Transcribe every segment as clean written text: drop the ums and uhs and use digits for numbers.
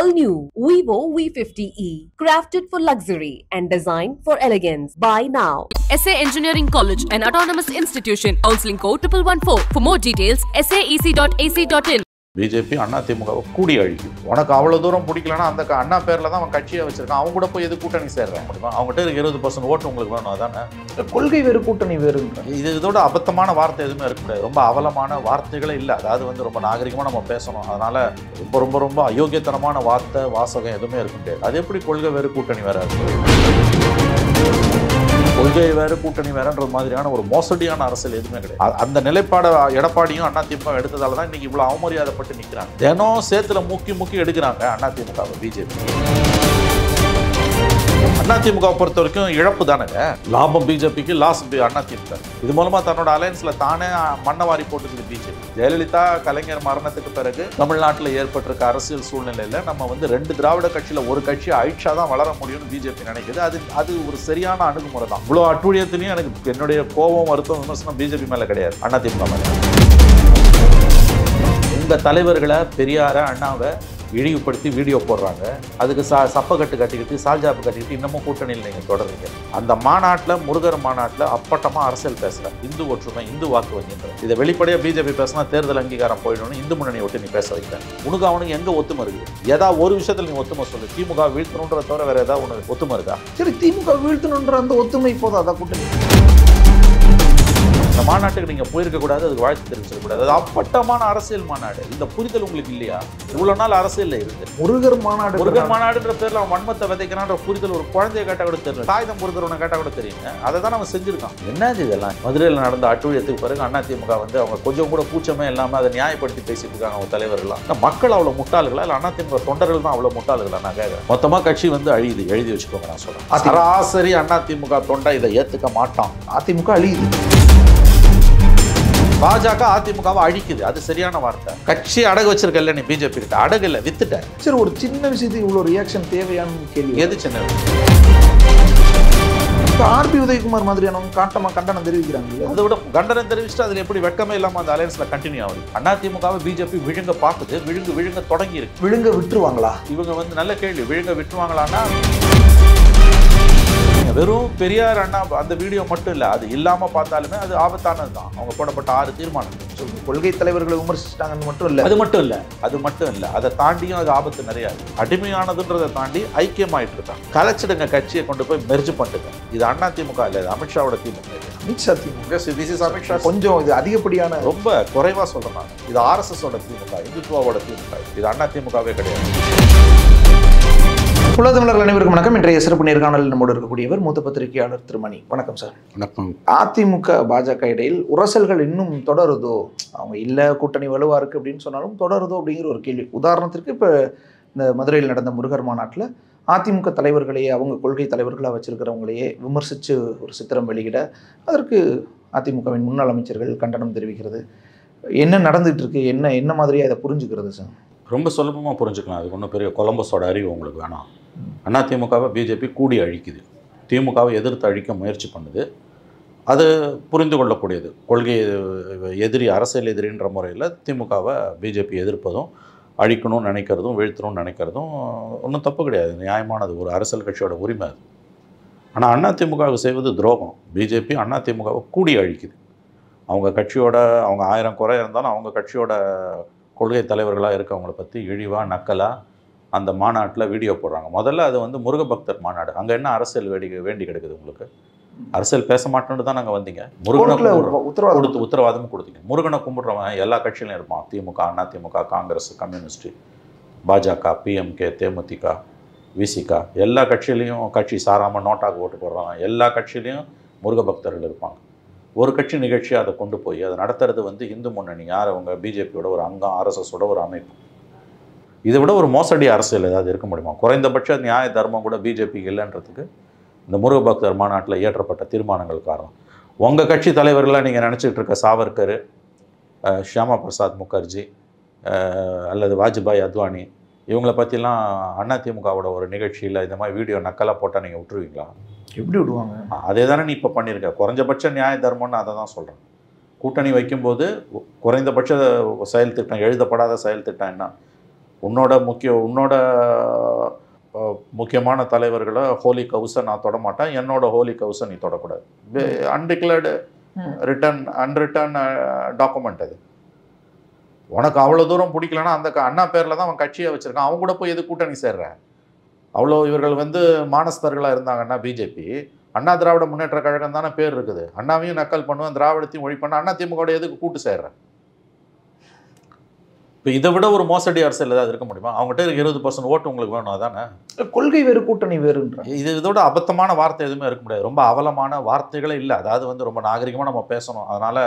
All new Vivo V50e, crafted for luxury and designed for elegance. Buy now. SA Engineering College, an autonomous institution. Counseling code 1114. For more details, saec.ac.in. BJP அதிமுகவை கூடி அழிக்கும். உனக்கு அவ்வளோ தூரம் பிடிக்கலன்னா அந்த அண்ணா பேரில் தான் அவன் கட்சியை வச்சிருக்கான். அவங்க கூட போய் எது கூட்டணி சேர்றேன் முடியுமா? அவங்ககிட்ட இருக்க 20% ஓட்டு உங்களுக்கு வேணும். அதானே கொள்கை வேறு கூட்டணி வேறு. இதோட அபத்தமான வார்த்தை எதுவுமே இருக்க முடியாது. ரொம்ப அவலமான வார்த்தைகளே இல்லை. அதாவது ரொம்ப நாகரிகமாக நம்ம பேசணும். அதனால ரொம்ப ரொம்ப ரொம்ப அயோக்கியத்தனமான வார்த்தை வாசகம் எதுவுமே இருக்க முடியாது. அது எப்படி கொள்கை வேறு கூட்டணி வேற? கொள்கை வேறு கூட்டணி வேறன்றது மாதிரியான ஒரு மோசடியான அரசியல் எதுவுமே கிடையாது. அந்த நிலைப்பாடை எடப்பாடியும் அதிமுக எடுத்ததால தான் இன்னைக்கு இவ்வளவு அவமரியாதைப்பட்டு நிற்கிறாங்க. தினம் சேத்துல முக்கி எடுக்கிறாங்க அதிமுக பிஜேபி. அதிமுக பொறுத்த வரைக்கும் இழப்பு தானேங்க. லாபம் பிஜேபிக்கு, லாஸ் அதிமுக. இது மூலமா தன்னோட அலையன்ஸ்ல தானே மண்ணவாரி போட்டுக்குது பிஜேபி. ஜெயலலிதா கலைஞர் மரணத்துக்கு பிறகு தமிழ்நாட்டில் ஏற்பட்டிருக்க அரசியல் சூழ்நிலையில நம்ம 2 திராவிட கட்சியில ஒரு கட்சி அழிச்சாதான் வளர முடியும்னு பிஜேபி நினைக்குது. அது ஒரு சரியான அணுகுமுறை தான். இவ்வளோ அட்டூழியத்திலையும் எனக்கு என்னுடைய கோபம், வருத்தம், விமர்சனம் பிஜேபி மேல கிடையாது, அதிமுக மேல. உங்க தலைவர்களை பெரியார அண்ணாவை இழிவுபடுத்தி வீடியோ போடுறாங்க. அதுக்கு சப்பக்கட்டு கட்டிக்கிட்டு சால்ஜாப்பு கட்டிக்கிட்டு இன்னமும் கூட்டணியில் நீங்கள் தொடர்றீங்க. அந்த மாநாட்டில், முருகர் மாநாட்டில் அப்பட்டமாக அரசியல் பேசுகிறேன். இந்து ஒற்றுமை, இந்து வாக்கு வங்கின்ற இதை வெளிப்படையாக பிஜேபி பேசினா தேர்தல் அங்கீகாரம் போயிடணும்னு இந்து முன்னணியை விட்டு நீ பேச வைக்கிறேன். உனக்கு அவனுக்கு எங்கே ஒத்துமை இருக்குது? ஏதாவது ஒரு விஷயத்தில் நீ ஒத்துமை சொல்லு. திமுக வீழ்த்தணுன்ற தவிர வேறு ஏதாவது உனக்கு ஒத்துமை இருக்கா? சரி, திமுக வீழ்த்தணுன்ற அந்த ஒத்துமை போதும். அதான் கூட்டணி. இந்த மாநாட்டுக்கு நீங்க போயிருக்கக்கூடாது, அதுக்கு வாழ்த்து தெரிவிச்சிடக்கூடாது. அது அப்பட்டமான அரசியல் மாநாடு. இந்த புரிதல் உங்களுக்கு இல்லையா? இவ்வளவு நாள் அரசியல் இருந்து முருகர் மாநாடுன்ற பேர்ல அவன் வன்மத்தை விதைக்கிறான்ற புரிதல் ஒரு குழந்தைய கேட்டா கூட தெரியல. காகிதம் முருகர் கேட்டா கூட தெரியுங்க. அதை தான் அவன் செஞ்சிருக்கான். என்னது இதெல்லாம்? மதுரையில் நடந்த அட்டூழியத்துக்கு பிறகு அதிமுக அவங்க கொஞ்சம் கூட கூச்சமே இல்லாம அதை நியாயப்படுத்தி பேசிட்டு இருக்காங்க அவங்க தலைவர்கள்லாம். மக்கள் அவ்வளவு முட்டாளுகளா இல்லை அதிமுக தொண்டர்கள் தான் அவ்வளவு முட்டாளுகளா? நான் கேட்கிறேன். மொத்தமா கட்சி அழியுது. எழுதி வச்சுக்கோங்க. நான் சொல்றேன், சராசரி அதிமுக தொண்டை இதை ஏத்துக்க மாட்டான். அதிமுக அழியுது. பாஜக அதிமுகவை அழிக்குது. அது சரியான வார்த்தை. கட்சி அடகு வச்சிருக்கல நீ பிஜேபி கிட்ட. அடகு இல்லை, வித்துட்ட. சரி, ஒரு சின்ன விஷயத்துக்கு இவ்வளோ ரியாக்ஷன் தேவையான கேள்வி. எது சின்ன? ஆர்பி உதயகுமார் மாதிரியானவங்க காட்டமா கண்டனம் தெரிவிக்கிறாங்க. அதை விட கண்டனம் தெரிவிச்சுட்டு அதுல எப்படி வெட்கமே இல்லாம அந்த அலையன்ஸ்ல கண்டினியூ ஆகுது. அதிமுகவை பிஜேபி விழுங்க பாக்குது. விழுங்க தொடங்கி இருக்கு. விழுங்க விட்டுருவாங்களா? இவங்க நல்ல கேள்வி. விழுங்க விட்டுருவாங்களான்னா வெறும் பெரியார் அண்ணா அந்த வீடியோ மட்டும் இல்லை, அது இல்லாம பார்த்தாலுமே அது ஆபத்தானது தான். அவங்க போடப்பட்ட 6 தீர்மானங்கள் கொள்கை தலைவர்களை விமர்சிச்சிட்டாங்கன்னு மட்டும் இல்லை. அது மட்டும் இல்லை. அதை தாண்டியும் அது ஆபத்து நிறைய. அடிமையானதுன்றதை தாண்டி ஐக்கியமாயிட்டு இருக்காங்க. கலைச்சிடுங்க, கட்சியை கொண்டு போய் மெர்ஜ் பண்ணுங்க. இது அதிமுக இல்லை, அமித்ஷாவோட திமுக. அமித்ஷா திமுக. அமித்ஷா கொஞ்சம் இது அதிகப்படியான, ரொம்ப குறைவா சொல்றாங்க. இது RSS-ஓட திமுக, இந்துத்துவாவோட திமுக. இது அதிமுகவே கிடையாது. தமிழர்கள் அனைவருக்கும் வணக்கம். இன்றைய சிறப்பு நேர்காணலில் நம்மோடு இருக்கக்கூடியவர் மூத்த பத்திரிகையாளர் திருமணி. வணக்கம் சார். வணக்கம். அதிமுக பாஜக இடையில் உரசல்கள் இன்னும் தொடருதோ? அவங்க இல்லை கூட்டணி வலுவா இருக்கு அப்படின்னு சொன்னாலும் தொடருதோ அப்படிங்கிற ஒரு கேள்வி. உதாரணத்திற்கு இப்போ இந்த மதுரையில் நடந்த முருகர் மாநாட்டில் அதிமுக தலைவர்களையே, அவங்க கொள்கை தலைவர்களாக வச்சிருக்கிறவங்களையே விமர்சித்து ஒரு சித்திரம் வெளியிட அதற்கு அதிமுகவின் முன்னாள் அமைச்சர்கள் கண்டனம் தெரிவிக்கிறது. என்ன நடந்துகிட்டு இருக்கு? என்ன மாதிரியாக இதை புரிஞ்சுக்கிறது சார்? ரொம்ப சுலபமாக புரிஞ்சுக்கலாம். அதுக்கு ஒன்றும் பெரிய கொலம்பஸோட அறிவு உங்களுக்கு வேணாம். அதிமுகவை பிஜேபி கூடி அழிக்குது. திமுகவை எதிர்த்து அழிக்க முயற்சி பண்ணுது. அது புரிந்து கொள்ளக்கூடியது. கொள்கை எதிரி, அரசியல் எதிரின்ற முறையில் திமுகவை பிஜேபி எதிர்ப்பதும் அழிக்கணும்னு நினைக்கிறதும் வீழ்த்தணும்னு நினைக்கிறதும் ஒன்றும் தப்பு கிடையாது. நியாயமானது. ஒரு அரசியல் கட்சியோட உரிமை அது. ஆனால் அதிமுகவை செய்வது துரோகம். பிஜேபி அதிமுகவை கூடி அழிக்குது. அவங்க கட்சியோட, அவங்க 1000 குறை இருந்தாலும் அவங்க கட்சியோட கொள்கை தலைவர்களாக இருக்கவங்களை பற்றி இழிவாக நக்கலாக அந்த மாநாட்டில் வீடியோ போடுறாங்க. முதல்ல அது முருக பக்தர் மாநாடு. அங்கே என்ன அரசியல் வேண்டி கிடக்குது உங்களுக்கு? அரசியல் பேச மாட்டேன்னு தான் நாங்கள் வந்தீங்க. முருகனை உத்தரவாதமும் கொடுத்தீங்க. முருகனை கும்பிட்றவன் எல்லா கட்சியிலும் இருப்பான். திமுக, அதிமுக, காங்கிரஸ், கம்யூனிஸ்ட், பாஜக, PMK, தேமுதிக, விசிக, எல்லா கட்சியிலையும் கட்சி சாராமல் நோட்டாக ஓட்டு போடுறாங்க. எல்லா கட்சியிலையும் முருக பக்தர்கள் இருப்பாங்க. ஒரு கட்சி நிகழ்ச்சியை அதை கொண்டு போய் அதை நடத்துறது இந்து முன்னணி. யார்? அவங்க பிஜேபியோட ஒரு அங்கம், RSS-ஓட ஒரு அமைப்பு. இதை விட ஒரு மோசடி அரசியல் ஏதாவது இருக்க முடியுமா? குறைந்தபட்ச நியாய தர்மம் கூட பிஜேபிக்கு இல்லைன்றதுக்கு இந்த முருக பக்தர் மாநாட்டில் இயற்றப்பட்ட தீர்மானங்கள் காரணம். உங்கள் கட்சி தலைவர்களாக நீங்கள் நினச்சிட்டு இருக்க சாவர்கர், ஷியாமா பிரசாத் முகர்ஜி அல்லது வாஜ்பாய், அத்வானி, இவங்களை பற்றிலாம் அதிமுகவோட ஒரு நிகழ்ச்சியில் இந்த மாதிரி வீடியோ நக்கலாக போட்டால் நீங்கள் விட்டுருவீங்களா? எப்படி விடுவாங்க? அதே தானே நீ இப்போ பண்ணியிருக்க. குறைஞ்சபட்ச நியாய தர்மம்னு அதை தான் சொல்கிறேன். கூட்டணி வைக்கும்போது குறைந்தபட்ச செயல் திட்டம், எழுதப்படாத செயல் திட்டம் என்ன? உன்னோட முக்கியமான தலைவர்களை ஹோலி கவுஸை நான் தொட மாட்டேன், என்னோட ஹோலி கவுஸை நீ தொடக்கூடாது. அன்டிக்ளேர்டு அன்ரிட்டன் டாக்குமெண்ட் அது. உனக்கு அவ்வளோ தூரம் பிடிக்கலன்னா அந்த அண்ணா பேரில் தான் அவன் கட்சியை வச்சுருக்கான், அவங்க கூட போய் எது கூட்டணி சேர்றேன்? அவ்வளோ இவர்கள் மானஸ்தர்களாக இருந்தாங்கன்னா பிஜேபி, அண்ணா திராவிட முன்னேற்ற கழகம் தானே பேர் இருக்குது. அண்ணாவையும் நக்கல் பண்ணுவேன், திராவிடத்தையும் ஒழிப்பேன், அண்ணா திமுக எதுக்கு கூட்டு சேர்றேன்? இப்போ இதை விட ஒரு மோசடி அரசியல் ஏதாவது இருக்க முடியுமா? அவங்ககிட்ட 20% ஓட்டு உங்களுக்கு வேணும், அதானே கொள்கை வேறு கூட்டணி வேறுன்ற. இதோட அபத்தமான வார்த்தை எதுவுமே இருக்க முடியாது. ரொம்ப அவலமான வார்த்தைகளே இல்லை. அதாவது ரொம்ப நாகரிகமாக நம்ம பேசணும். அதனால்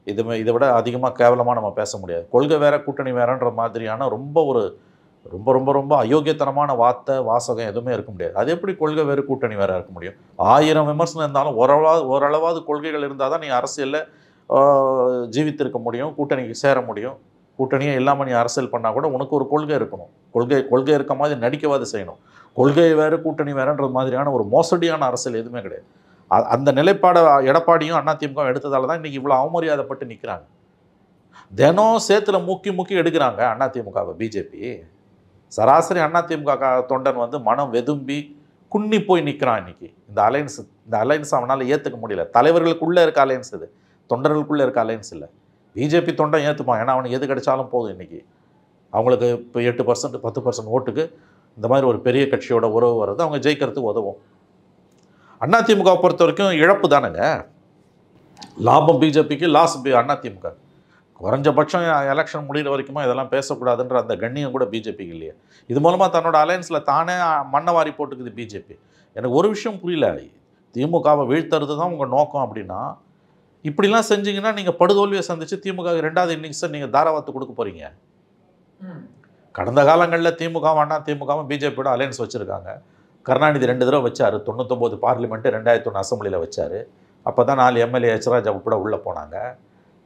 இதை விட அதிகமாக கேவலமாக நம்ம பேச முடியாது. கொள்கை வேற கூட்டணி வேறன்ற மாதிரியான ரொம்ப ரொம்ப ரொம்ப அயோக்கியத்தனமான வாசகம் எதுவுமே இருக்க முடியாது. அது எப்படி கொள்கை வேறு கூட்டணி வேற இருக்க முடியும்? 1000 விமர்சனம் இருந்தாலும் ஓரளவாவது கொள்கைகள் இருந்தால் தான் நீ அரசியலில் ஜீவித்திருக்க முடியும், கூட்டணிக்கு சேர முடியும். கூட்டணியே இல்லாமல் நீ அரசியல் பண்ணால் கூட உனக்கு ஒரு கொள்கை இருக்கணும். கொள்கை இருக்க மாதிரி நடிக்கவாது செய்யணும். கொள்கை வேறு கூட்டணி வேறுன்றது மாதிரியான ஒரு மோசடியான அரசியல் எதுவுமே கிடையாது. அந்த நிலைப்பாடை எடப்பாடியும் அதிமுக எடுத்ததால தான் இன்றைக்கி இவ்வளோ அவமரியாதைப்பட்டு நிற்கிறாங்க. தினம் சேத்துல முக்கி எடுக்கிறாங்க அதிமுகவை பிஜேபி. சராசரி அதிமுக தொண்டன் மனம் வெதும்பி குன்னி போய் நிற்கிறான் இன்றைக்கி. இந்த அலைன்ஸ் அவனால் ஏற்றுக்க முடியல. தலைவர்களுக்குள்ளே இருக்க அலைன்ஸ் இது, தொண்டர்களுக்குள்ளே இருக்க அலைன்ஸ் இல்லை. பிஜேபி தொண்டன் ஏற்றுப்பான், ஏன்னா அவனுக்கு எது கிடைச்சாலும் போதும். இன்றைக்கி அவங்களுக்கு இப்போ 8% 10% ஓட்டுக்கு இந்த மாதிரி ஒரு பெரிய கட்சியோட உறவு வர்றது அவங்க ஜெயிக்கிறதுக்கு உதவும். அதிமுக பொறுத்த வரைக்கும் இழப்பு தானுங்க. லாபம் பிஜேபிக்கு, லாஸ் அதிமுக. குறைஞ்சபட்சம் எலெக்ஷன் முடிகிற வரைக்குமா இதெல்லாம் பேசக்கூடாதுன்ற அந்த கண்ணியம் கூட பிஜேபிக்கு இல்லையே. இது மூலமாக தன்னோட அலையன்ஸில் தானே மண்ணை வாரி போட்டுக்குது பிஜேபி. எனக்கு ஒரு விஷயம் புரியல, திமுகவை வீழ்த்துறது தான் உங்கள் நோக்கம் அப்படின்னா இப்படிலாம் செஞ்சீங்கன்னா நீங்கள் படுதோல்வியை சந்தித்து திமுக 2வது இன்னிங்ஸை நீங்கள் தாராவாத்து கொடுக்க போகிறீங்க. கடந்த காலங்களில் திமுகவும் பிஜேபியோட அலையன்ஸ் வச்சுருக்காங்க. கருணாநிதி 2 தடவை வச்சார். 99 பார்லிமெண்ட்டு, 2001 அசம்பிளியில் வச்சார். அப்போ தான் 4 எம்எல்ஏ எச்ராஜா உட்பட உள்ளே போனாங்க.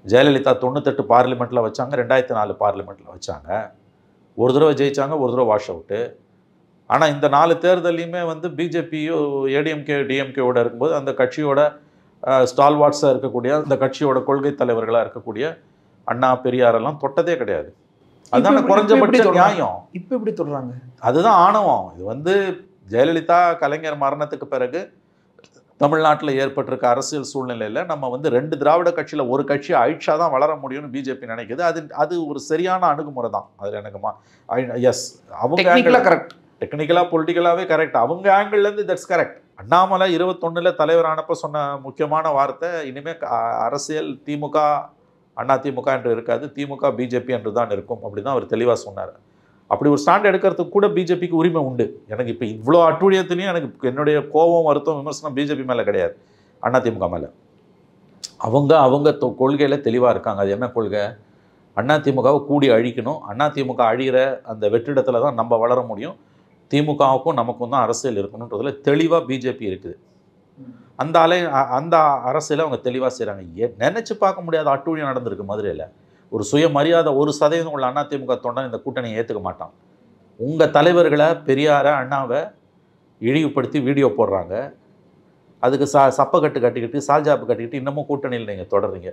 ஜெயலலிதா 98 பார்லிமெண்ட்டில் வச்சாங்க, 2004 பார்லிமெண்ட்டில் வச்சாங்க. ஒரு தடவை ஜெயித்தாங்க, ஒரு தடவை வாஷ் அவுட்டு. ஆனால் இந்த 4 தேர்தலையுமே பிஜேபியோ ஏடிஎம்கே டிஎம்கேவோட இருக்கும்போது அந்த கட்சியோட ஸ்டால்வாட்ஸாக இருக்கக்கூடிய அந்த கட்சியோட கொள்கை தலைவர்களாக இருக்கக்கூடிய அண்ணா பெரியாரெல்லாம் தொட்டதே கிடையாது. அதுதான குறைஞ்சபட்ச நியாயம். இப்போ எப்படி சொல்கிறாங்க? அதுதான் ஆணவம். இது ஜெயலலிதா கலைஞர் மரணத்துக்கு பிறகு தமிழ்நாட்டில் ஏற்பட்டிருக்க அரசியல் சூழ்நிலையில் நம்ம 2 திராவிட கட்சியில் ஒரு கட்சி அழிச்சா தான் வளர முடியும்னு பிஜேபி நினைக்குது. அது ஒரு சரியான அணுகுமுறை தான். அதில் எனக்கு எஸ், அவங்க கரெக்ட், டெக்னிக்கலாக பொலிட்டிக்கலாகவே கரெக்ட். அவங்க ஆங்கிள்லேருந்து தட்ஸ் கரெக்ட். அண்ணாமலை 21 தலைவரானப்போ சொன்ன முக்கியமான வார்த்தை, இனிமேல் அரசியல் திமுக அதிமுக என்று இருக்காது, திமுக பிஜேபி என்று தான் இருக்கும் அப்படி தான் அவர் தெளிவாக சொன்னார். அப்படி ஒரு ஸ்டாண்ட் எடுக்கிறதுக்கு கூட பிஜேபிக்கு உரிமை உண்டு. எனக்கு இப்போ இவ்வளோ அட்டுழியத்துலேயும் எனக்கு என்னுடைய கோபம், வருத்தம், விமர்சனம் பிஜேபி மேலே கிடையாது, அதிமுக மேலே. அவங்க கொள்கையில் தெளிவாக இருக்காங்க. அது என்ன கொள்கை? அதிமுகவை கூடி அழிக்கணும். அதிமுக அழிகிற அந்த வெற்றிடத்தில் தான் நம்ம வளர முடியும். திமுகவுக்கும் நமக்கும் தான் அரசியல் இருக்கணுன்றதுல தெளிவாக பிஜேபி இருக்குது. அந்த அரசியலை அவங்க தெளிவாக செய்கிறாங்க. நினச்சி பார்க்க முடியாத அட்டூழியம் நடந்திருக்கு மதுரையில். ஒரு சுயமரியாதை 1% உள்ள அதிமுக தொண்டன் இந்த கூட்டணியை ஏற்றுக்க மாட்டான். உங்கள் தலைவர்களை, பெரியாரை, அண்ணாவை இழிவுபடுத்தி வீடியோ போடுறாங்க. அதுக்கு சப்பக்கட்டு கட்டிக்கிட்டு, சால்ஜாப்பு கட்டிக்கிட்டு இன்னமும் கூட்டணியில் நீங்கள் தொடர்றீங்க.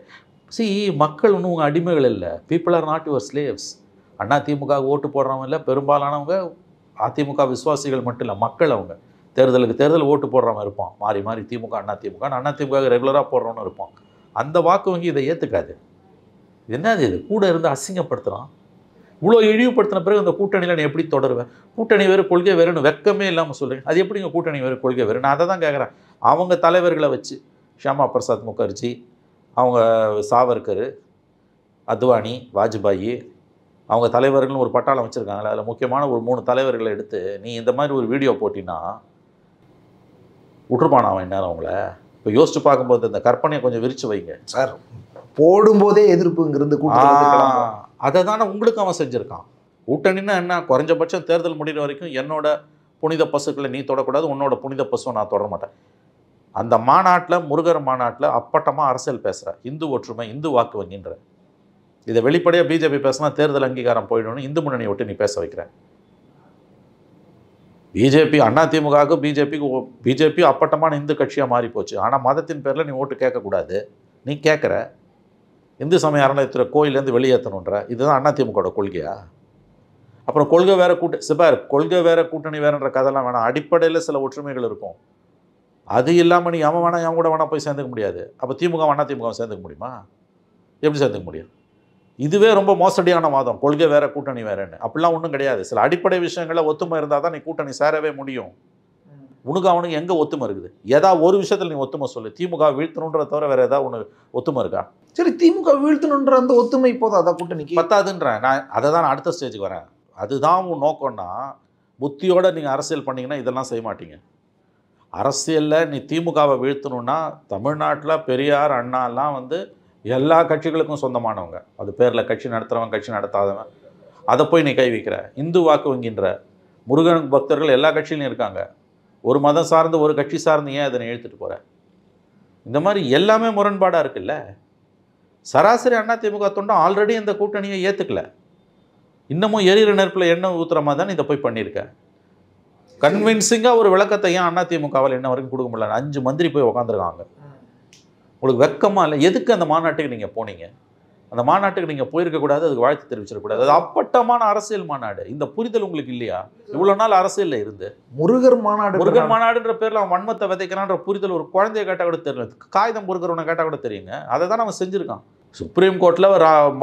மக்கள் ஒன்றும் உங்கள் அடிமைகள் இல்லை. People are not your slaves. AIADMK ஓட்டு போடுறவங்க இல்லை, பெரும்பாலானவங்க அதிமுக விசுவாசிகள் மட்டும் இல்லை, மக்கள். அவங்க தேர்தலுக்கு தேர்தல் ஓட்டு போடுறவங்க இருப்பான், மாறி மாறி திமுக அதிமுக ரெகுலராக போடுறவன்னு இருப்பான். அந்த வாக்கு வங்கி இதை ஏற்றுக்காது. என்னது இது? கூட இருந்து அசிங்கப்படுத்துகிறான். இவ்வளோ இழிவுபடுத்தின பிறகு அந்த கூட்டணியில் நீ எப்படி தொடருவேன்? கூட்டணி வேறு கொள்கை வேறுன்னு வெக்கமே இல்லாமல் சொல்கிறீங்க. அது எப்படிங்க கூட்டணி வேறு கொள்கை வேறு? நான் அதை தான் கேட்குறேன். அவங்க தலைவர்களை வச்சு ஷியாமா பிரசாத் முகர்ஜி, அவங்க சாவர்கர், அத்வானி, வாஜ்பாயி, அவங்க தலைவர்கள்னு ஒரு பட்டாளம் வச்சுருக்காங்களே, அதில் முக்கியமான ஒரு 3 தலைவர்களை எடுத்து நீ இந்த மாதிரி ஒரு வீடியோ போட்டினா விட்டுருப்பான் அவன் என்ன அவங்கள? இப்போ யோசிச்சு பார்க்கும்போது இந்த கற்பனையை கொஞ்சம் விரித்து வைங்க சார். போடும்போதே எதிர்ப்புங்கிறது அதை தானே உங்களுக்கு அவன் செஞ்சுருக்கான். கூட்டணின்னா என்ன? குறைஞ்சபட்சம் தேர்தல் முடிகிற வரைக்கும் என்னோட புனித பசுக்களை நீ தொடக்கூடாது, உன்னோட புனித பசுவை நான் தொடர மாட்டேன். அந்த மாநாட்டில், முருகர் மாநாட்டில் அப்பட்டமாக அரசியல் பேசுகிற, இந்து ஒற்றுமை, இந்து வாக்கு வங்கின்ற, இதை வெளிப்படையாக பிஜேபி பேசினா தேர்தல் அங்கீகாரம் போயிடணும்னு இந்து முன்னணியை விட்டு நீ பேச வைக்கிறேன். பிஜேபி அதிமுகவுக்கு பிஜேபி அப்பட்டமான இந்து கட்சியாக மாறி போச்சு. ஆனால் மதத்தின் பேரில் நீ ஓட்டு கேட்கக்கூடாது. நீ கேட்குற இந்து சமய அறநிலையத்துறை கோயிலேருந்து வெளியேற்றணுன்ற, இதுதான் அதிமுகவோட கொள்கையா? அப்புறம் கொள்கை வேற சிபார் கொள்கை வேற கூட்டணி வேறன்ற கதைலாம் வேணாம். அடிப்படையில் சில ஒற்றுமைகள் இருக்கும். அது இல்லாமல் நீ அவன் வேணா அவன் கூட வேணா போய் சேர்ந்துக்க முடியாது. அப்போ திமுக வேணா திமுக சேர்ந்துக்க முடியுமா? எப்படி சேர்ந்துக்க முடியும்? இதுவே ரொம்ப மோசடியான வாதம், கொள்கை வேற கூட்டணி வேறன்னு. அப்படிலாம் ஒன்றும் கிடையாது. சில அடிப்படை விஷயங்களில் ஒத்துமை இருந்தால் தான் நீ கூட்டணி சேரவே முடியும். உனக்கு அவனுக்கு எங்கே ஒத்துமை இருக்குது? ஏதாவது ஒரு விஷயத்தில் நீ ஒத்துமை சொல்லு. திமுக வீழ்த்தணுன்றத தவிர வேற ஏதாவது ஒன்று ஒத்துமை இருக்கா? சரி, திமுக வீழ்த்தணுன்ற அந்த ஒத்துமை போதாதா கூட்டணிக்கு? பத்தாதுன்றேன். நான் அதை தான் நான் அடுத்த ஸ்டேஜுக்கு வரேன். அதுதான் உன் நோக்கம்னா, புத்தியோட நீங்கள் அரசியல் பண்ணீங்கன்னா இதெல்லாம் செய்ய மாட்டீங்க. அரசியலில் நீ திமுகவை வீழ்த்தணுன்னா, தமிழ்நாட்டில் பெரியார் அண்ணாலாம் வந்து எல்லா கட்சிகளுக்கும் சொந்தமானவங்க. அது பேரில் கட்சி நடத்துகிறவன் கட்சி நடத்தாதவன், அதை போய் நீ கை வைக்கிற. இந்து வாக்கு வங்கின்ற முருகன் பக்தர்கள் எல்லா கட்சியிலையும் இருக்காங்க. ஒரு மதம் சார்ந்து ஒரு கட்சி சார்ந்து ஏன் அதனை இழுத்துட்டு போகிற? இந்த மாதிரி எல்லாமே முரண்பாடாக இருக்குல்ல. சராசரி அதிமுக தொண்டம் ஆல்ரெடி இந்த கூட்டணியை ஏற்றுக்கல. இன்னமும் எரிகிற நெருப்பில் எண்ணெய் ஊற்றுற மாதிரி தான் இதை போய் பண்ணியிருக்க. கன்வின்சிங்காக ஒரு விளக்கத்தை ஏன் அதிமுகவால் என்ன வரைக்கும் கொடுக்க முடியல? 5 மந்திரி போய் உட்காந்துருக்காங்க. உங்களுக்கு வெக்கமாக இல்லை? எதுக்கு அந்த மாநாட்டுக்கு நீங்கள் போனீங்க? அந்த மாநாட்டுக்கு நீங்கள் போயிருக்கக்கூடாது, அதுக்கு வாழ்த்து தெரிவிச்சிடக்கூடாது. அது அப்பட்டமான அரசியல் மாநாடு. இந்த புரிதல் உங்களுக்கு இல்லையா? இவ்வளோ நாள் அரசியலில் இருந்து முருகர் மாநாடுன்ற பேரில் அவன் வன்மத்தை விதைக்கிறான்ற புரிதல் ஒரு குழந்தைய கேட்டால் கூட தெரியும். காகிதம் முருகர்வனை கேட்டால் கூட தெரியுங்க. அதை தான் அவன் செஞ்சுருக்கான். சுப்ரீம் கோர்ட்டில்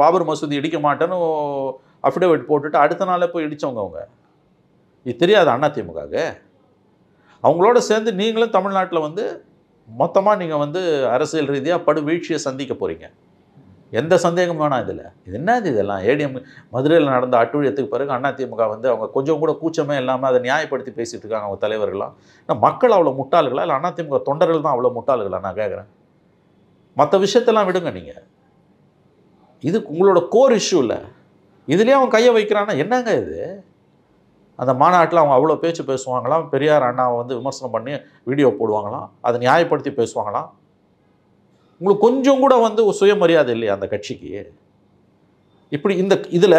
பாபர் மசூதி இடிக்க மாட்டேன்னு அஃபிடேவிட் போட்டுட்டு அடுத்த நாளே போய் இடித்தவங்க அவங்க. இது தெரியாது அதிமுகவுக்கு? அவங்களோட சேர்ந்து நீங்களும் தமிழ்நாட்டில் வந்து மொத்தமாக நீங்கள் வந்து அரசியல் ரீதியாக படு வீழ்ச்சியை சந்திக்க போகிறீங்க. எந்த சந்தேகமும் வேணாம் இதில். இது என்னது இதெல்லாம்? ஏடிஎம் மதுரையில் நடந்த அட்டூழியத்துக்கு பிறகு அதிமுக வந்து அவங்க கொஞ்சம் கூட கூச்சமே இல்லாமல் அதை நியாயப்படுத்தி பேசிகிட்டு இருக்காங்க அவங்க தலைவர்களாம். ஆனால் மக்கள் அவ்வளோ முட்டாளுகளா இல்லை அதிமுக தொண்டர்கள் தான் அவ்வளோ முட்டாளுகளா? நான் கேட்குறேன். மற்ற விஷயத்தெல்லாம் விடுங்க. நீங்கள் இது உங்களோட கோர் இஷ்யூ இல்லை. இதுலேயே அவன் கையை வைக்கிறான்னா என்னங்க இது? அந்த மாநாட்டில் அவங்க அவ்வளோ பேச்சு பேசுவாங்களாம். பெரியார் அண்ணாவை வந்து விமர்சனம் பண்ணி வீடியோ போடுவாங்களாம். அதை நியாயப்படுத்தி பேசுவாங்களாம். உங்களுக்கு கொஞ்சம் கூட வந்து சுயமரியாதை இல்லையா அந்த கட்சிக்கு? இப்படி இதில்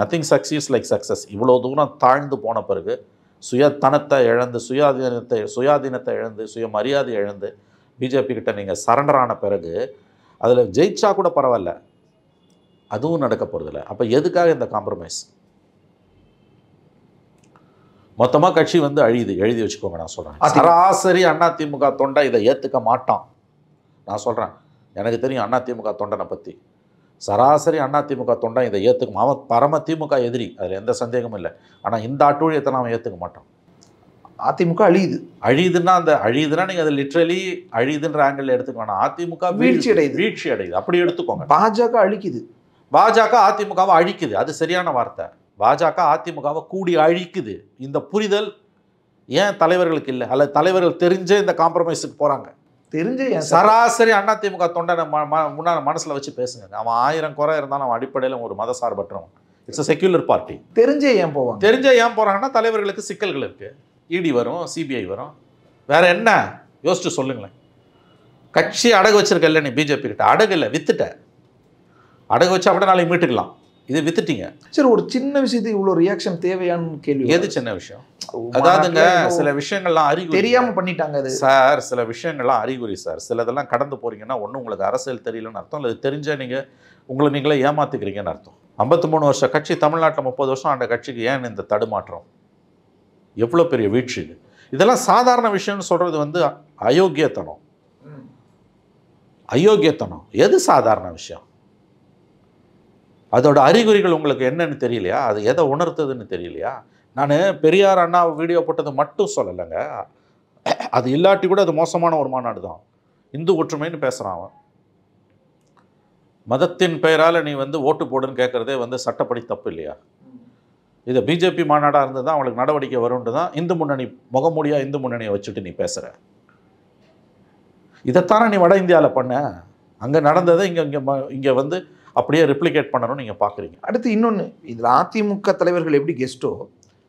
நத்திங் சக்சீஸ் லைக் சக்ஸஸ். இவ்வளோ தூரம் தாழ்ந்து போன பிறகு சுயத்தனத்தை இழந்து சுயாதீனத்தை இழந்து சுயமரியாதை இழந்து பிஜேபி கிட்ட நீங்கள் சரண்டர் ஆன பிறகு அதில் ஜெயிச்சா கூட பரவாயில்ல, அதுவும் நடக்க போகிறதில்ல. அப்போ எதுக்காக இந்த காம்ப்ரமைஸ்? மொத்தமாக கட்சி வந்து அழியுது. எழுதி வச்சுக்கோங்க. நான் சொல்கிறேன், சராசரி அதிமுக தொண்டை இதை ஏற்றுக்க மாட்டான். நான் சொல்கிறேன், எனக்கு தெரியும் அதிமுக தொண்டனை பற்றி. சராசரி அதிமுக தொண்டை இதை ஏற்றுக்கும். அவன் பரம திமுக எதிரி, அதில் எந்த சந்தேகமும் இல்லை. ஆனால் இந்த அட்டூழியத்தை அவன் ஏற்றுக்க மாட்டான். அதிமுக அழியுதுன்னா நீங்கள் அதை லிட்ரலி அழியுதுன்ற ஆங்கிள் எடுத்துக்க வேணாம். அதிமுக வீழ்ச்சி அடையுது அப்படி எடுத்துக்கோங்க. பாஜக அழிக்குது. பாஜக அதிமுகவை அழிக்குது, அது சரியான வார்த்தை. பாஜக அதிமுகவை கூடி அழிக்குது. இந்த புரிதல் ஏன் தலைவர்களுக்கு இல்லை? அல்லது தலைவர்கள் தெரிஞ்சே இந்த காம்ப்ரமைஸுக்கு போகிறாங்க? தெரிஞ்சு சராசரி அதிமுக தொண்டனை முன்னாடி மனசில் வச்சு பேசுங்க. அவன் 1000 குறை இருந்தாலும் அவன் அடிப்படையில் ஒரு மத சார்பற்றவன். It's a secular party. தெரிஞ்சே ஏன் போகிறாங்கன்னா தலைவர்களுக்கு சிக்கல்கள் இருக்குது. இடி வரும், சிபிஐ வரும், வேற என்ன யோசிச்சு சொல்லுங்களேன். கட்சி அடகு வச்சிருக்க இல்லை நீ பிஜேபி கிட்ட? அடகு இல்லை, வித்துட்ட. அடகு வச்சு அப்படியே நாளைக்கு மீட்டுக்கலாம். இது வித்துட்டீங்க. சரி, ஒரு சின்ன விஷயத்துக்கு இவ்வளோ ரியாக்ஷன் தேவையான கேள்வி. எது சின்ன விஷயம்? அதாவதுங்க, சில விஷயங்கள்லாம் அறிகுறி தெரியாமல் பண்ணிட்டாங்க. அது சார், சில விஷயங்கள்லாம் அறிகுறி சார். சிலதெல்லாம் கடந்து போகிறீங்கன்னா ஒன்றும் உங்களுக்கு அரசியல் தெரியலன்னு அர்த்தம், இல்லை தெரிஞ்சால் நீங்கள் உங்களை நீங்களே ஏமாற்றிக்கிறீங்கன்னு அர்த்தம். 53 வருஷ கட்சி, தமிழ்நாட்டில் 30 வருஷம் ஆண்ட கட்சிக்கு ஏன் இந்த தடுமாற்றம்? எவ்வளோ பெரிய வீழ்ச்சி இது! இதெல்லாம் சாதாரண விஷயம்னு சொல்கிறது வந்து அயோக்கியத்தனம். எது சாதாரண விஷயம்? அதோட அறிகுறிகள் உங்களுக்கு என்னன்னு தெரியலையா? அது எதை உணர்த்துதுன்னு தெரியலையா? நான் பெரியார் அண்ணா வீடியோ போட்டது மட்டும் சொல்லலைங்க. அது இல்லாட்டி கூட அது மோசமான ஒரு மாநாடு தான். இந்து ஒற்றுமைன்னு பேசுகிறான் அவன். மதத்தின் பெயரால் நீ வந்து ஓட்டு போடுன்னு கேட்குறதே வந்து சட்டப்படி தப்பு இல்லையா? இதை பிஜேபி மாநாடாக இருந்து தான் அவங்களுக்கு நடவடிக்கை வரும்னு தான் இந்து முன்னணி முகமூடியாக இந்து முன்னணியை வச்சுட்டு நீ பேசுகிற. இதைத்தானே நீ வட இந்தியாவில் பண்ண. அங்கே நடந்ததை இங்கே வந்து அப்படியே ரெப்ளிகேட் பண்ணணும்னு நீங்கள் பார்க்குறீங்க. அடுத்து இன்னொன்று, இதில் அதிமுக தலைவர்கள் எப்படி கெஸ்ட்டோ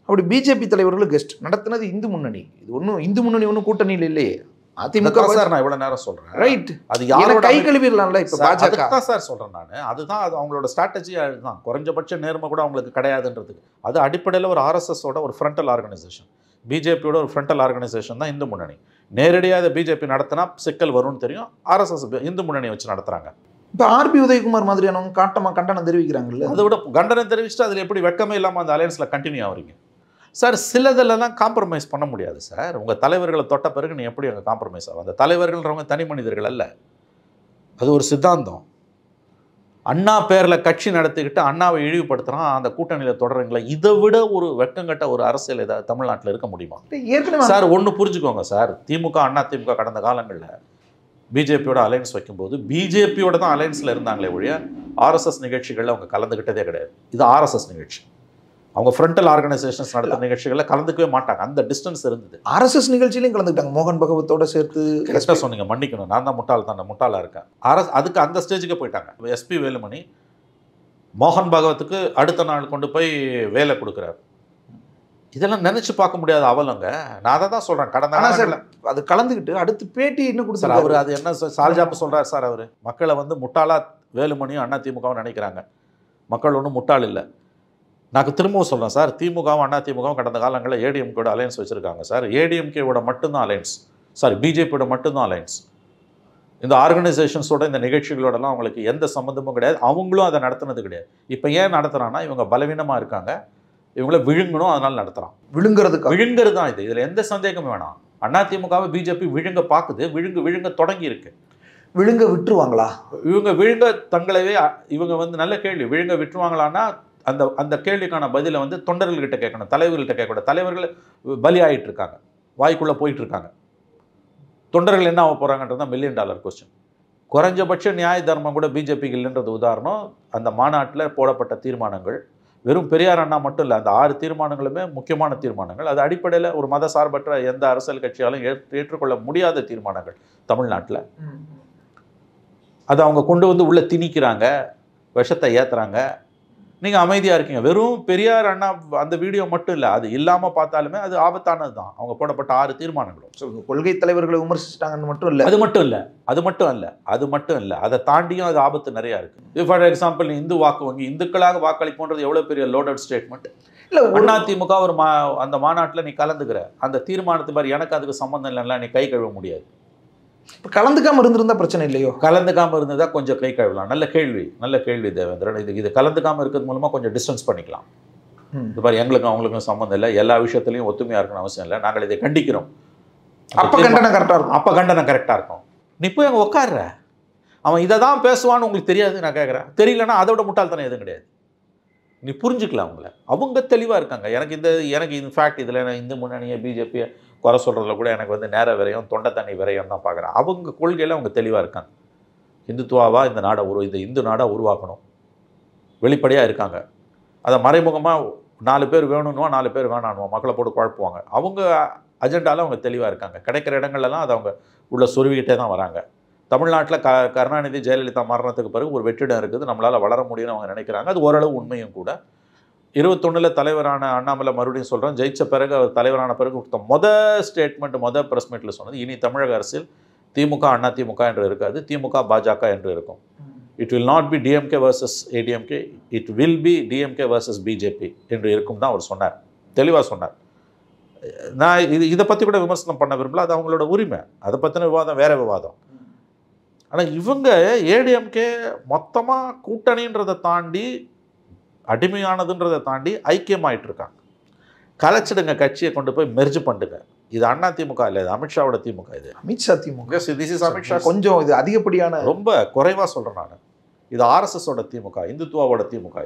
அப்படி பிஜேபி தலைவர்களும் கெஸ்ட் நடத்தினது இந்து முன்னணி. இது ஒன்றும் இந்து முன்னணி ஒன்றும் கூட்டணியில் இல்லையே. அதிமுக சார், நான் இவ்வளோ நேரம் சொல்கிறேன், ரைட்? அது யாரோட கை கழுவிடலாம்ல. இப்போ பாஜக தான் சார் சொல்கிறேன் நான். அதுதான் அது அவங்களோட ஸ்ட்ராட்டஜி. அதுதான் குறைஞ்சபட்ச நேர்மை கூட அவங்களுக்கு கிடையாதுன்றதுக்கு. அது அடிப்படையில் ஒரு ஆர்எஸ்எஸோட ஒரு ஃப்ரண்டல் ஆர்கனைசேஷன், பிஜேபியோட ஒரு ஃப்ரண்டல் ஆர்கனைசேஷன் தான் இந்து முன்னணி. நேரடியாக இதை பிஜேபி நடத்தினா சிக்கல் வரும்னு தெரியும். ஆர்எஸ்எஸ் இந்து முன்னணியை வச்சு நடத்துகிறாங்க. இப்போ ஆர்பி உதயகுமார் மாதிரியானவங்க காட்டமாக கண்டனம் தெரிவிக்கிறாங்கல்ல. அதை விட கண்டனம் தெரிவிச்சுட்டு அதில் எப்படி வெட்கமே இல்லாமல் அந்த அலையன்ஸில் கண்டினியூ ஆகுறீங்க சார்? சிலதெல்லாம் காம்ப்ரமைஸ் பண்ண முடியாது சார். உங்கள் தலைவர்களை தொட்ட பிறகு நீ எப்படி அங்கே காம்ப்ரமைஸ் ஆகும்? அந்த தலைவர்கள்ன்றவங்க தனி மனிதர்கள் அல்ல, அது ஒரு சித்தாந்தம். அண்ணா பேரில் கட்சி நடத்திக்கிட்டு அண்ணாவை இழிவுபடுத்துகிறான், அந்த கூட்டணியில் தொடருங்களா? இதை விட ஒரு வெட்கங்கட்ட ஒரு அரசியல் ஏதாவது தமிழ்நாட்டில் இருக்க முடியுமா? ஏற்கனவே சார் ஒன்று புரிஞ்சுக்கோங்க சார், திமுக அண்ணா திமுக கடந்த காலங்களில் பிஜேபியோட அலையன்ஸ் வைக்கும்போது பிஜேபியோட தான் அலையன்ஸில் இருந்தாங்களே ஒழிய ஆர்எஸ்எஸ் நிகழ்ச்சிகளில் அவங்க கலந்துக்கிட்டதே கிடையாது. இது ஆர்எஸ்எஸ் நிகழ்ச்சி. அவங்க ஃப்ரண்டல் ஆர்கனைசேஷன்ஸ் நடத்துகிற நிகழ்ச்சிகளில் கலந்துக்கவே மாட்டாங்க. அந்த டிஸ்டன்ஸ் இருந்தது. ஆர்எஸ்எஸ் நிகழ்ச்சியிலையும் கலந்துக்கிட்டாங்க, மோகன் பகவத்தோட சேர்த்து. கரெக்டாக சொன்னீங்க, மன்னிக்கணும், நான் தான் முட்டாளாக இருக்கேன். அதுக்கு அந்த ஸ்டேஜுக்கு போயிட்டாங்க. எஸ்பி வேலுமணி மோகன் பகவத்துக்கு அடுத்த நாள் கொண்டு போய் வேலை கொடுக்குறாரு. இதெல்லாம் நினைச்சு பார்க்க முடியாத அவலங்க. நான் அதை தான் சொல்றேன். கடந்த சார் அது கலந்துக்கிட்டு அடுத்து பேட்டி இன்னும் கொடுத்தாரு. அவர் அது என்ன சால்ஜாப்பு சொல்றாரு சார்? அவர் மக்களை வந்து முட்டாளா வேலுமணியும் அண்ணா திமுகவும் நினைக்கிறாங்க. மக்கள் ஒன்றும் முட்டாள் இல்லை. நான் திரும்பவும் சொல்கிறேன் சார், திமுகவும் அண்ணா திமுகவும் கடந்த காலங்களில் ஏடிஎம்கேட அலையன்ஸ் வச்சுருக்காங்க சார். ஏடிஎம்கேவோட மட்டும்தான் அலையன்ஸ், சாரி பிஜேபியோட மட்டும்தான் அலையன்ஸ். இந்த ஆர்கனைசேஷன்ஸோட இந்த நிகழ்ச்சிகளோடலாம் அவங்களுக்கு எந்த சம்மந்தமும் கிடையாது. அவங்களும் அதை நடத்துனது கிடையாது. இப்போ ஏன் நடத்துகிறான்னா இவங்க பலவீனமாக இருக்காங்க, இவங்கள விழுங்கணும், அதனால நடத்துகிறான். விழுங்கிறது தான் இது. இதில் எந்த சந்தேகமும் வேணாம். அண்ணா திமுகவை பிஜேபி விழுங்க பார்க்குது, விழுங்க தொடங்கி இருக்கு. விழுங்க விட்டுருவாங்களா? இவங்க விழுங்க தங்களவே இவங்க வந்து நல்ல கேள்வி, விழுங்க விட்டுருவாங்களான்னா அந்த அந்த கேள்விக்கான பதிலை வந்து தொண்டர்கள்கிட்ட கேட்கணும், தலைவர்கள்கிட்ட கேட்கணும். தலைவர்கள் பலி ஆகிட்டு இருக்காங்க, வாய்க்குள்ளே போயிட்டு இருக்காங்க. தொண்டர்கள் என்ன ஆக போகிறாங்கன்றது தான் $1 மில்லியன் கொஸ்டின். குறைஞ்சபட்ச நியாய தர்மம் கூட பிஜேபிக்கு இல்லைன்றது உதாரணம். அந்த மாநாட்டில் போடப்பட்ட தீர்மானங்கள் வெறும் பெரியார் அண்ணா மட்டும் இல்லை, அந்த 6 தீர்மானங்களுமே முக்கியமான தீர்மானங்கள். அது அடிப்படையில் ஒரு மத சார்பற்ற எந்த அரசியல் கட்சியாலும் ஏற்றுக்கொள்ள முடியாத தீர்மானங்கள் தமிழ்நாட்டில். அதை அவங்க கொண்டு வந்து உள்ளே திணிக்கிறாங்க, விஷத்தை ஏற்றுறாங்க. நீங்கள் அமைதியாக இருக்கீங்க. வெறும் பெரியார் அண்ணா அந்த வீடியோ மட்டும் இல்லை, அது இல்லாமல் பார்த்தாலுமே அது ஆபத்தானது தான். அவங்க போடப்பட்ட 6 தீர்மானங்களும் கொள்கை தலைவர்களை விமர்சிச்சிட்டாங்கன்னு மட்டும் இல்லை, அது மட்டும் இல்லை, அதை தாண்டியும் அது ஆபத்து நிறையா இருக்குது. ஃபார் எக்ஸாம்பிள், நீ இந்து வாக்கு வங்கி, இந்துக்களாக வாக்களிப்போன்றது எவ்வளோ பெரிய லோடட் ஸ்டேட்மெண்ட். இல்லை, அதிமுக ஒரு அந்த மாநாட்டில் நீ கலந்துக்கிற அந்த தீர்மானத்து மாதிரி எனக்கு அதுக்கு சம்மந்தம் இல்லைன்னா நீ கை கழுவ முடியாது. இப்போ கலந்துக்காமல் இருந்திருந்தா பிரச்சனை இல்லையோ? கலந்துக்காமல் இருந்ததா கொஞ்சம் கை கழுவலாம். நல்ல கேள்வி தேவேந்திரன். இது கலந்துக்காமல் இருக்கிறது மூலமாக கொஞ்சம் டிஸ்டன்ஸ் பண்ணிக்கலாம். இது மாதிரி எங்களுக்கும் அவங்களுக்கும் சம்மந்தம் இல்லை, எல்லா விஷயத்துலையும் ஒத்துமையாக இருக்கணும் அவசியம் இல்லை, நாங்கள் இதை கண்டிக்கிறோம். அப்போ கண்டனம் கரெக்டாக இருக்கும். அப்போ கண்டனம் கரெக்டாக இருக்கும். நீ போய் அங்கே உட்கார்ற, அவன் இதை தான் பேசுவான்னு உங்களுக்கு தெரியாது. நான் கேட்குறேன், தெரியலன்னா அதோட முட்டாள்தனம் எதுவும் கிடையாது. நீ புரிஞ்சுக்கலாம் அவங்கள, அவங்க தெளிவாக இருக்காங்க. எனக்கு இன்ஃபேக்ட் இதில் இந்து முன்னணியை பிஜேபியை குறை சொல்கிறதுல கூட எனக்கு வந்து நேர விரயம், தொண்டை தண்ணி விரயம் தான் பார்க்குறேன். அவங்க கொள்கையில் அவங்க தெளிவாக இருக்காங்க. இந்துத்துவாவாக இந்த நாடை இந்த இந்து நாடை உருவாக்கணும், வெளிப்படையாக இருக்காங்க. அதை மறைமுகமாக 4 பேர் வேணும்னுவா, 4 பேர் வேணானுவோம், மக்களை போட்டு குழப்புவாங்க. அவங்க அஜெண்டாவில் அவங்க தெளிவாக இருக்காங்க. கிடைக்கிற இடங்கள்லாம் அதை அவங்க உள்ள சொருவிக்கிட்டே தான் வராங்க. தமிழ்நாட்டில் கருணாநிதி ஜெயலலிதா மரணத்துக்கு பிறகு ஒரு வெற்றிடம் இருக்குது, நம்மளால் வளர முடியும்னு அவங்க நினைக்கிறாங்க. அது ஓரளவு உண்மையும் கூட. 21 தலைவரான அண்ணாமலை மறுபடியும் சொல்கிறேன், ஜெயிச்ச பிறகு அவர் தலைவரான பிறகு ஸ்டேட்மெண்ட் ப்ரெஸ் மீட்டில் சொன்னது, இனி தமிழக அரசியல் திமுக அண்ணா திமுக என்று இருக்காது, திமுக பாஜக என்று இருக்கும். It will not be DMK versus ADMK, it will be DMK versus BJP என்று இருக்கும் தான் அவர் சொன்னார், தெளிவாக சொன்னார். நான் இதை பற்றி கூட விமர்சனம் பண்ண விரும்பல, அது அவங்களோட உரிமை. அதை பற்றின விவாதம் வேற விவாதம். ஆனால் இவங்க ஏடிஎம்கே மொத்தமாக கூட்டணின்றதை தாண்டி, அடிமையானதுன்றதை தாண்டி ஐக்கியமாயிட்டு இருக்காங்க. கலைச்சிடுங்க, கட்சியை கொண்டு போய் மெர்ஜ் பண்ணுங்க. இது அண்ணா திமுக இல்லை, இது அமித்ஷாவோட திமுக. இது அமித்ஷா திமுக. This is Amit Shah. கொஞ்சம் இது அதிகப்படியான, ரொம்ப குறைவாக சொல்கிறேன் நான். இது ஆர்எஸ்எஸோட திமுக, இந்துத்துவாவோட திமுக.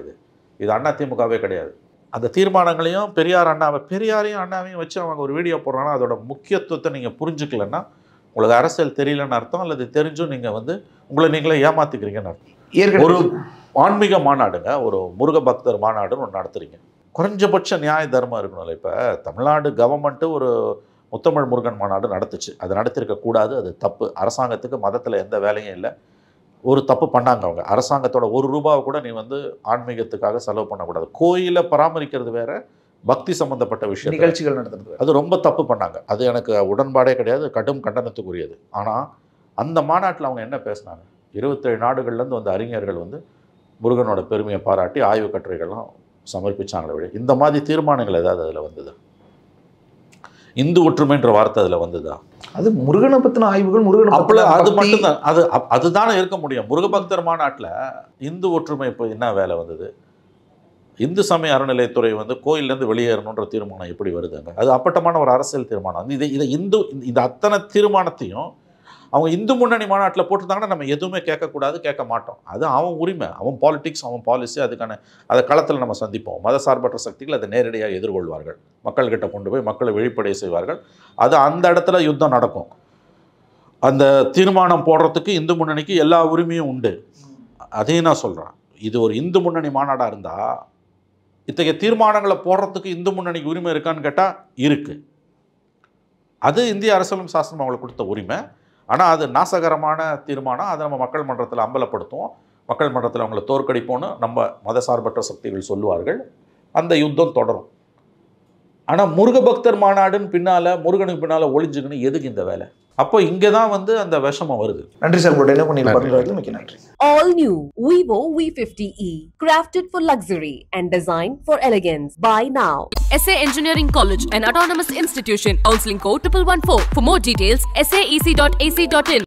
இது அண்ணா திமுகவே கிடையாது. அந்த தீர்மானங்களையும் பெரியாரையும் அண்ணாவையும் வச்சு அவங்க ஒரு வீடியோ போடுறாங்கன்னா அதோட முக்கியத்துவத்தை நீங்கள் புரிஞ்சுக்கலன்னா உங்களுக்கு அரசியல் தெரியலன்னு அர்த்தம், அல்லது தெரிஞ்சும் நீங்கள் வந்து உங்களை நீங்களே ஏமாத்திக்கிறீங்கன்னு அர்த்தம். ஒரு ஆன்மீக மாநாடுங்க, ஒரு முருக பக்தர் மாநாடுன்னு ஒன்று நடத்துறீங்க, குறைஞ்சபட்ச நியாய தர்மம் இருக்கணும்ல. இப்போ தமிழ்நாடு கவர்மெண்ட்டு ஒரு முத்தமிழ் முருகன் மாநாடு நடத்துச்சு, அது நடத்திருக்கக்கூடாது, அது தப்பு. அரசாங்கத்துக்கு மதத்தில் எந்த வேலையும் இல்லை, ஒரு தப்பு பண்ணாங்க அவங்க. அரசாங்கத்தோட ₹1 கூட நீ வந்து ஆன்மீகத்துக்காக செலவு பண்ணக்கூடாது. கோயிலை பராமரிக்கிறது வேற, பக்தி சம்பந்தப்பட்ட விஷயம் நிகழ்ச்சிகள் நடத்துறது அது ரொம்ப தப்பு பண்ணாங்க. அது எனக்கு உடன்பாடே கிடையாது, கடும் கண்டனத்துக்குரியது. ஆனால் அந்த மாநாட்டில் அவங்க என்ன பேசினாங்க, 27 நாடுகள்லேருந்து வந்த அறிஞர்கள் வந்து முருகனோட பெருமையை பாராட்டி ஆய்வு கட்டுரைகள்லாம் சமர்ப்பிச்சாங்களே வழி. இந்த மாதிரி தீர்மானங்கள் ஏதாவது அதில் வந்தது? இந்து ஒற்றுமைன்ற வார்த்தை அதில் வந்ததா? அது முருகனை பற்றின ஆய்வுகள், முருகன் அது மட்டும்தான். அதுதானே இருக்க முடியும். முருகபக்தர் மாநாட்டில் இந்து ஒற்றுமை இப்போ என்ன வேலை வந்தது? இந்து சமய அறநிலையத்துறை கோயிலேருந்து வெளியேறணுன்ற தீர்மானம் எப்படி வருதுங்க? அது அப்பட்டமான ஒரு அரசியல் தீர்மானம். இதை இந்த அத்தனை தீர்மானத்தையும் அவங்க இந்து முன்னணி மாநாட்டில் போட்டிருந்தாங்கன்னா நம்ம எதுவுமே கேட்கக்கூடாது, கேட்க மாட்டோம். அது அவன் உரிமை, அவன் பாலிடிக்ஸ், அவன் பாலிசி. அதுக்கான அதை களத்தில் நம்ம சந்திப்போம். மதசார்பற்ற சக்திகள் அதை நேரடியாக எதிர்கொள்வார்கள், மக்கள்கிட்ட கொண்டு போய் மக்களை வெளிப்படைய செய்வார்கள். அது அந்த இடத்துல யுத்தம் நடக்கும். அந்த தீர்மானம் போடுறதுக்கு இந்து முன்னணிக்கு எல்லா உரிமையும் உண்டு. அதையும் நான் சொல்கிறேன். இது ஒரு இந்து முன்னணி மாநாடாக இருந்தால் இத்தகைய தீர்மானங்களை போடுறதுக்கு இந்து முன்னணிக்கு உரிமை இருக்கான்னு கேட்டால் இருக்குது. அது இந்திய அரசியலும் சாசனம் அவங்களுக்கு கொடுத்த உரிமை. ஆனால் அது நாசகரமான தீர்மானம். அதை நம்ம மக்கள் மன்றத்தில் அம்பலப்படுத்துவோம். மக்கள் மன்றத்தில் அவங்கள தோற்கடிப்போன்னு நம்ம மதசார்பற்ற சக்திகள் சொல்லுவார்கள். அந்த யுத்தம் தொடரும். ஆனால் முருகபக்தர் மாநாடுன்னு பின்னால், முருகனுக்கு பின்னால் ஒளிஞ்சுக்கணும் எதுக்கு இந்த வேலை? அப்போ இங்கே தான் அந்த விஷமம் வருது. நன்றி சார். என்ன பண்ணி மிக்க நன்றி. All new Vivo V50e, crafted for luxury and designed for elegance. Buy now. SA Engineering College, an autonomous institution. Counseling code 1114. For more details, saec.ac.in.